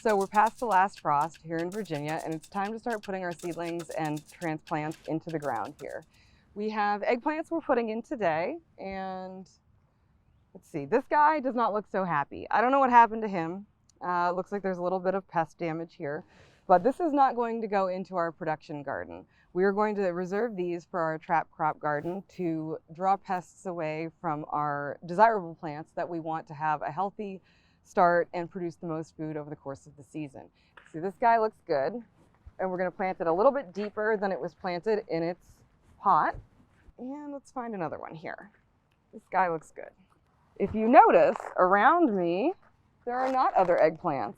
So we're past the last frost here in Virginia, and it's time to start putting our seedlings and transplants into the ground here. We have eggplants we're putting in today, and let's see, this guy does not look so happy. I don't know what happened to him. It looks like there's a little bit of pest damage here, but this is not going to go into our production garden. We are going to reserve these for our trap crop garden to draw pests away from our desirable plants that we want to have a healthy start and produce the most food over the course of the season. See, this guy looks good, and we're going to plant it a little bit deeper than it was planted in its pot. And let's find another one here. This guy looks good. If you notice, around me, there are not other eggplants.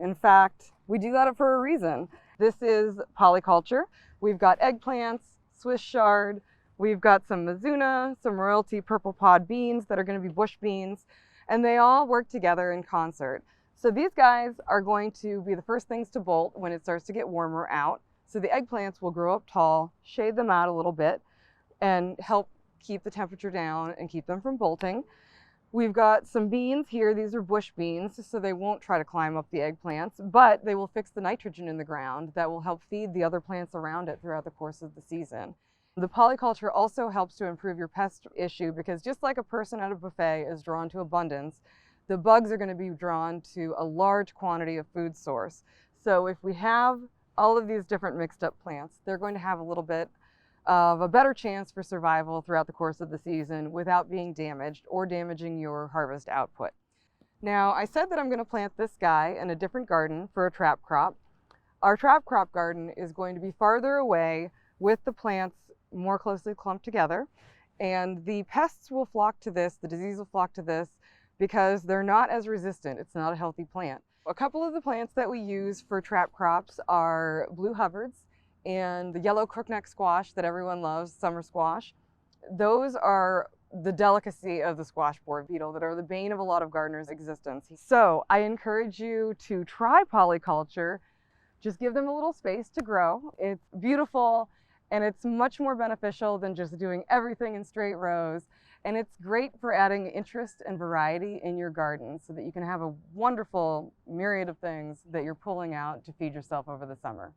In fact, we do that for a reason. This is polyculture. We've got eggplants, Swiss chard, we've got some Mizuna, some royalty purple pod beans that are going to be bush beans, and they all work together in concert. So these guys are going to be the first things to bolt when it starts to get warmer out. So the eggplants will grow up tall, shade them out a little bit, and help keep the temperature down and keep them from bolting. We've got some beans here. These are bush beans, so they won't try to climb up the eggplants, but they will fix the nitrogen in the ground that will help feed the other plants around it throughout the course of the season. The polyculture also helps to improve your pest issue because just like a person at a buffet is drawn to abundance, the bugs are going to be drawn to a large quantity of food source. So if we have all of these different mixed up plants, they're going to have a little bit of a better chance for survival throughout the course of the season without being damaged or damaging your harvest output. Now, I said that I'm going to plant this guy in a different garden for a trap crop. Our trap crop garden is going to be farther away with the plants more closely clumped together, and the pests will flock to this, the disease will flock to this because they're not as resistant. It's not a healthy plant. A couple of the plants that we use for trap crops are blue Hubbards and the yellow crookneck squash that everyone loves, summer squash. Those are the delicacy of the squash borer beetle that are the bane of a lot of gardeners' existence. So I encourage you to try polyculture. Just give them a little space to grow. It's beautiful and it's much more beneficial than just doing everything in straight rows. And it's great for adding interest and variety in your garden so that you can have a wonderful myriad of things that you're pulling out to feed yourself over the summer.